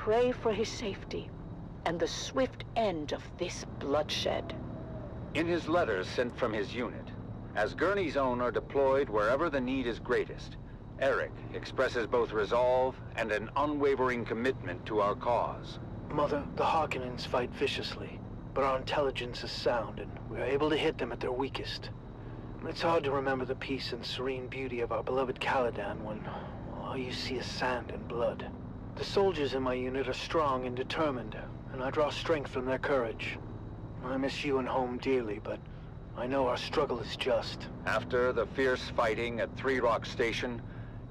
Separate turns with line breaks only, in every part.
pray for his safety and the swift end of this bloodshed.
In his letters sent from his unit, as Gurney's own are deployed wherever the need is greatest, Eric expresses both resolve and an unwavering commitment to our cause.
Mother, the Harkonnens fight viciously, but our intelligence is sound, and we are able to hit them at their weakest. It's hard to remember the peace and serene beauty of our beloved Caladan when all you see is sand and blood. The soldiers in my unit are strong and determined, and I draw strength from their courage. I miss you and home dearly, but I know our struggle is just.
After the fierce fighting at Three Rock Station,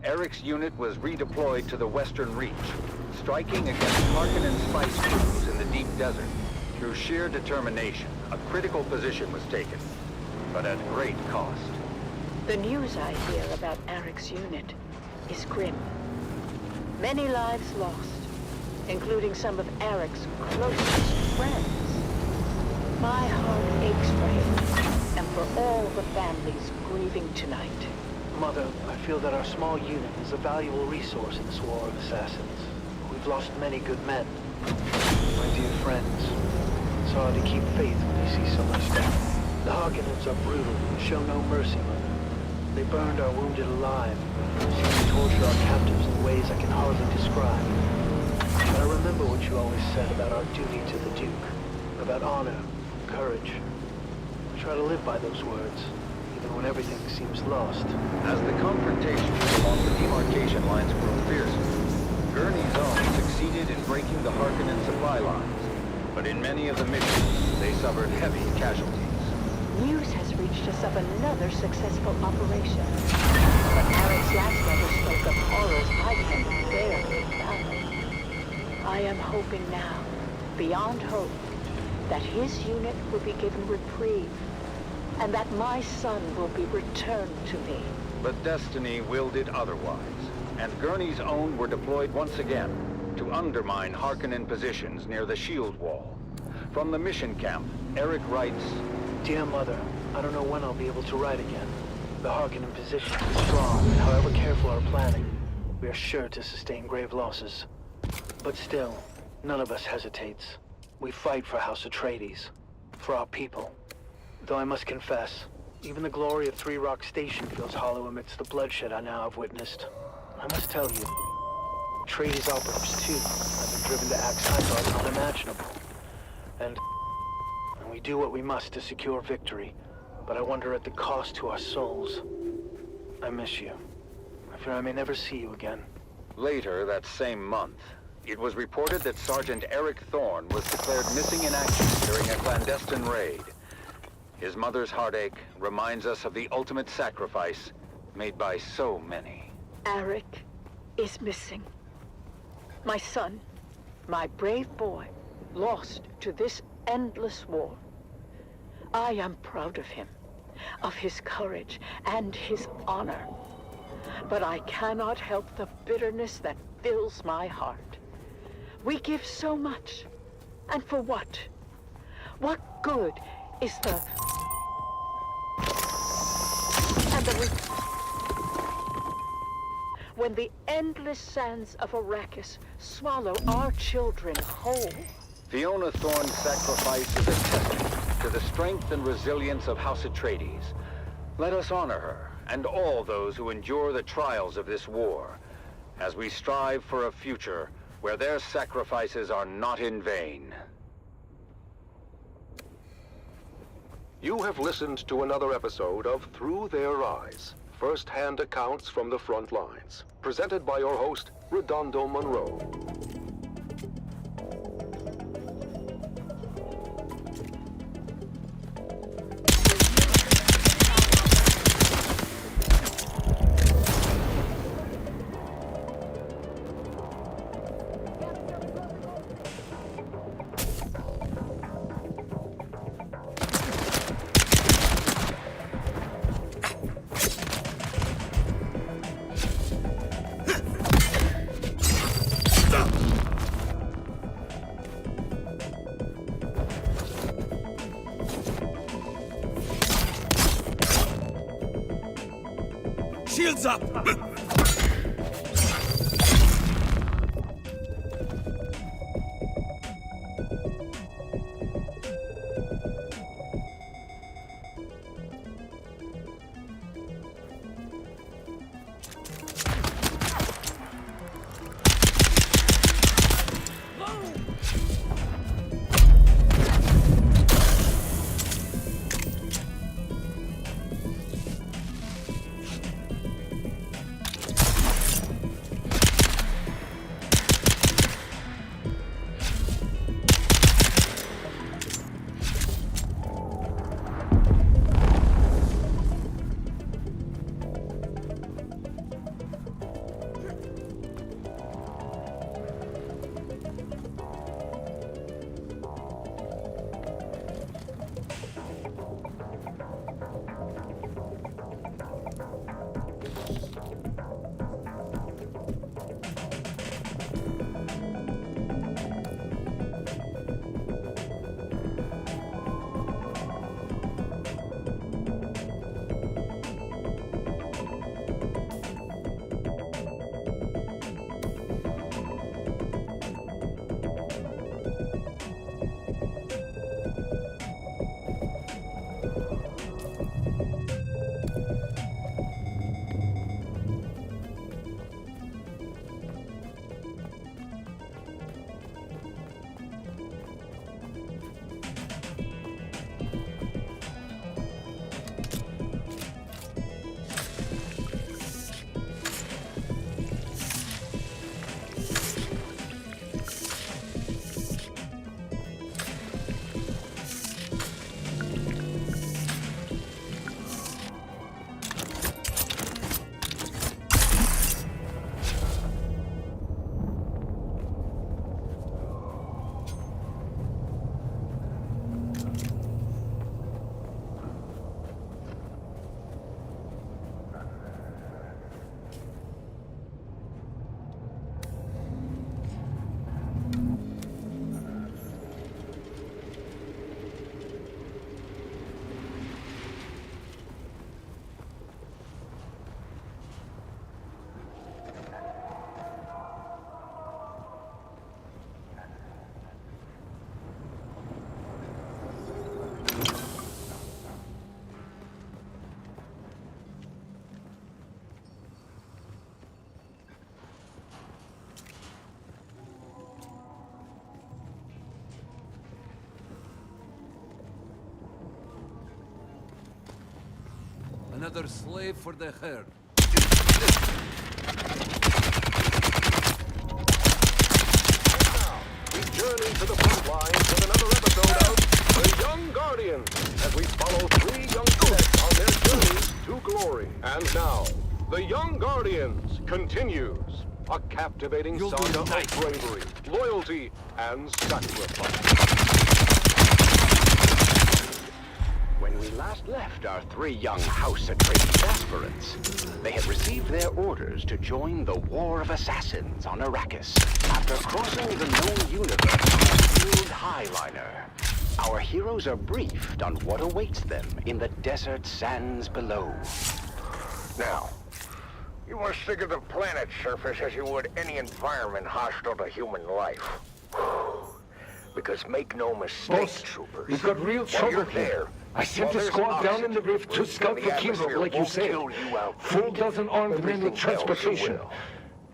Eric's unit was redeployed to the Western Reach, striking against Harkonnen spice troops in the deep desert. Through sheer determination, a critical position was taken, but at great cost.
The news I hear about Eric's unit is grim. Many lives lost, including some of Eric's closest friends. My heart aches for him, and for all the families grieving tonight.
Mother, I feel that our small unit is a valuable resource in this war of assassins. We've lost many good men. My dear friends, it's hard to keep faith when you see so much death. The Harkonnens are brutal and show no mercy, Mother. They burned our wounded alive, seem to torture our captives in ways I can hardly describe. But I remember what you always said about our duty to the Duke, about honor, courage. I try to live by those words, even when everything seems lost.
As the confrontations along the demarcation lines grew fiercer, Gurney's own succeeded in breaking the Harkonnen supply lines, but in many of the missions, they suffered heavy casualties.
News has reached us of another successful operation, but Eric's last letter spoke of horrors I can barely fathom. I am hoping now, beyond hope, that his unit will be given reprieve, and that my son will be returned to me.
But destiny willed it otherwise, and Gurney's own were deployed once again to undermine Harkonnen positions near the shield wall. From the mission camp, Eric writes,
Dear Mother, I don't know when I'll be able to write again. The Harkonnen position is strong, and however careful our planning, we are sure to sustain grave losses. But still, none of us hesitates. We fight for House Atreides, for our people. Though I must confess, even the glory of Three Rock Station feels hollow amidst the bloodshed I now have witnessed. I must tell you, Atreides operatives too have been driven to acts I thought unimaginable. And we do what we must to secure victory, but I wonder at the cost to our souls. I miss you. I fear I may never see you again.
Later that same month, it was reported that Sergeant Eric Thorne was declared missing in action during a clandestine raid. His mother's heartache reminds us of the ultimate sacrifice made by so many.
Eric is missing. My son, my brave boy, lost to this endless war. I am proud of him, of his courage and his honor. But I cannot help the bitterness that fills my heart. We give so much, and for what? What good is the... And when the endless sands of Arrakis swallow our children whole.
Fiona Thorne's sacrifice is a testament to the strength and resilience of House Atreides. Let us honor her and all those who endure the trials of this war, as we strive for a future where their sacrifices are not in vain.
You have listened to another episode of Through Their Eyes, first-hand accounts from the front lines, presented by your host, Redondo Monroe.
Shields up! another slave for the herd.
We journey to the front lines with another episode of The Young Guardians, as we follow 3 young cadets on their journey to glory. And now, The Young Guardians continues. A captivating
You'll do
saga of
nice.
bravery, loyalty, and sacrifice.
When we last left our 3 young House Atreides aspirants, they had received their orders to join the War of Assassins on Arrakis after crossing the known universe on a sealed highliner. Our heroes are briefed on what awaits them in the desert sands below.
Now, you must think of the planet's surface as you would any environment hostile to human life. Because make no mistake,
Boss,
troopers,
we've got real
while
trouble
you're
here.
there,
I sent
while
a
there's
squad down in the
oxygen,
rift to
and
scout
the
for Kilo,
atmosphere
like you
won't
said.
kill you out.
Full dozen armed men with
Everything else
transportation.
will.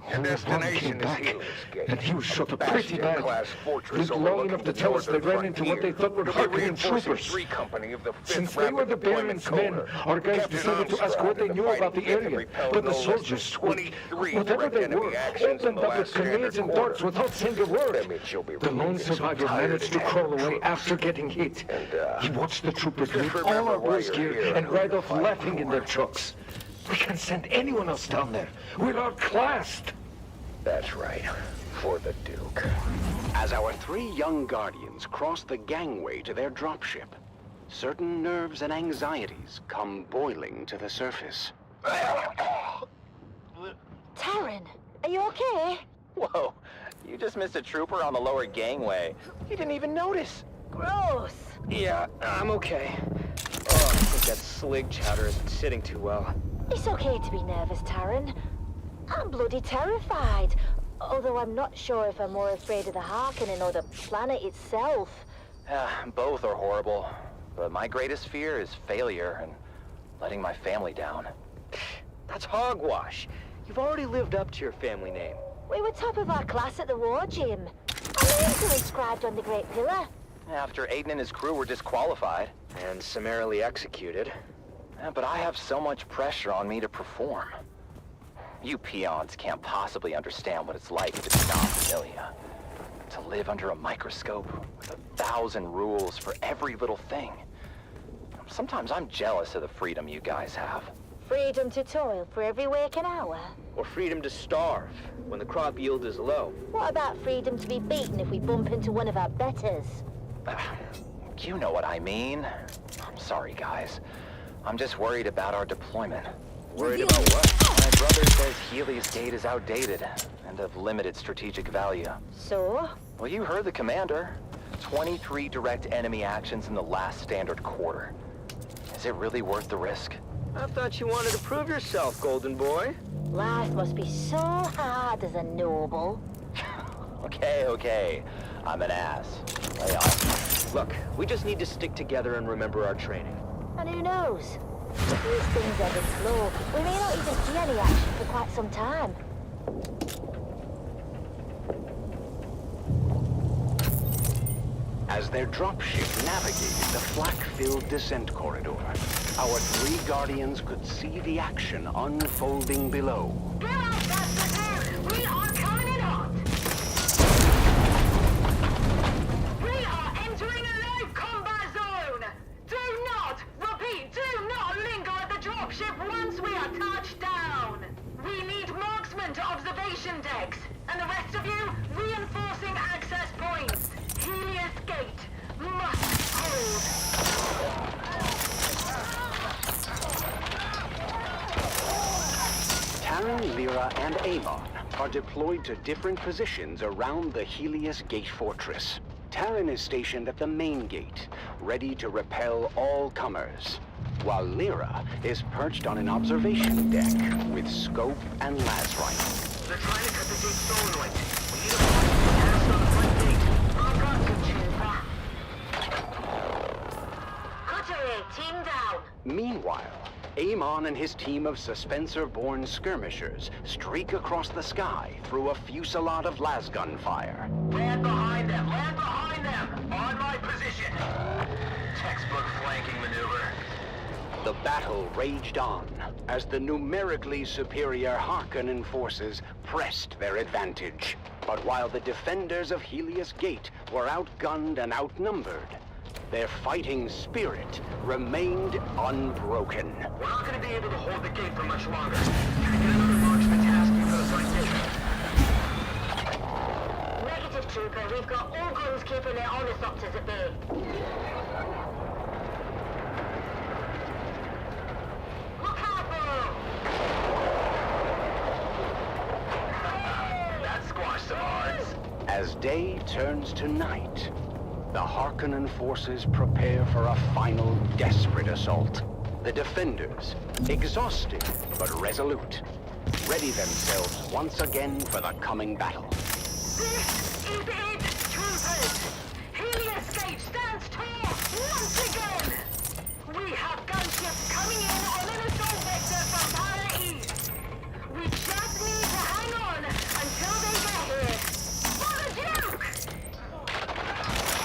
And
Your
that one came
destination is
back,
Helios Gate.
and he was shot
A
up pretty bad.
bastion-class fortress
Lived long
overlooking
enough to
the
tell us they
northern
ran into what they
frontier.
thought were
You'll be
Harkonnen
reinforcing
troopers.
3 Company of the 5th
Since they were the
Rapid
Baron's
Deployment
men,
Corps.
our guys
Captain
decided to ask
Armstrong
what they
and
knew
fighting
about the
unit
area.
repelled
But the
no less than
soldiers,
23
whatever
direct
they
enemy
were,
actions in
opened
the
up
last
with grenades and
standard
darts
quarter.
without saying a word.
That means you'll be
The lone
relieving some
survivor
tired
managed to
and
crawl
haggard
away
troops.
after getting hit.
And,
He watched the troopers
just
leave all
remember
our
why
boys'
you're
gear
here
and
and
ride
who
off
you're
laughing
fighting
in their
for.
trucks. We can't send anyone else down there. We're outclassed.
That's right. For the Duke.
As our 3 young guardians cross the gangway to their dropship, certain nerves and anxieties come boiling to the surface.
Taran, are you okay?
Whoa, you just missed a trooper on the lower gangway. You didn't even notice.
Gross.
Yeah, I'm okay. Oh, I think that slig chowder isn't sitting too well.
It's okay to be nervous, Taran. I'm bloody terrified. Although I'm not sure if I'm more afraid of the Harkonnen or the planet itself.
Both are horrible. But my greatest fear is failure and letting my family down.
That's hogwash. You've already lived up to your family name.
We were top of our class at the war gym. Our names are inscribed on the Great Pillar.
After Aiden and his crew were disqualified.
And summarily executed.
But I have so much pressure on me to perform. You peons can't possibly understand what it's like if it's not familiar. To live under a microscope with 1,000 rules for every little thing. Sometimes I'm jealous of the freedom you guys have.
Freedom to toil for every waking hour.
Or freedom to starve when the crop yield is low.
What about freedom to be beaten if we bump into one of our betters?
You know what I mean. I'm sorry, guys. I'm just worried about our deployment.
Worried about what?
My brother says Helios Gate is outdated and of limited strategic value.
So?
Well, you heard the commander. 23 direct enemy actions in the last standard quarter. Is it really worth the risk?
I thought you wanted to prove yourself, Golden Boy.
Life must be so hard as a noble.
Okay. I'm an ass. Lay off.
Look, we just need to stick together and remember our training.
And who knows? If these things ebb and flow, we may not even see any action for quite some time.
As their dropship navigated the flak-filled descent corridor, our 3 guardians could see the action unfolding below.
Get out, Bastard! We are coming in hot! We are entering a live combat zone! Do not, repeat, do not linger at the dropship once we are touched down! We need marksmen to observation decks, and the rest of you, reinforcing access points. Helios Gate must hold.
Taran, Lyra, and Amon are deployed to different positions around the Helios Gate fortress. Taran is stationed at the main gate, ready to repel all comers, while Lyra is perched on an observation deck with scope and las rifle.
They're trying to cut the gate solenoid. We need a pass on the front gate.
I got you, Trooper. Cutter, team down.
Meanwhile, Amon and his team of Suspensor-born skirmishers streak across the sky through a fusillade of lasgun fire.
Land behind them! Land behind them! On my position! Textbook flanking maneuver.
The battle raged on as the numerically superior Harkonnen forces pressed their advantage. But while the defenders of Helios Gate were outgunned and outnumbered, their fighting spirit remained unbroken.
We're not going to be able to hold the gate for much longer. Can I get another marksman to ask you for the front gate?
Negative, Trooper. We've got all guns keeping their ornithopters at bay. Look out, Burrow!
That squashed some odds.
As day turns to night, the Harkonnen forces prepare for a final desperate assault. The defenders, exhausted but resolute, ready themselves once again for the coming battle.
This is it!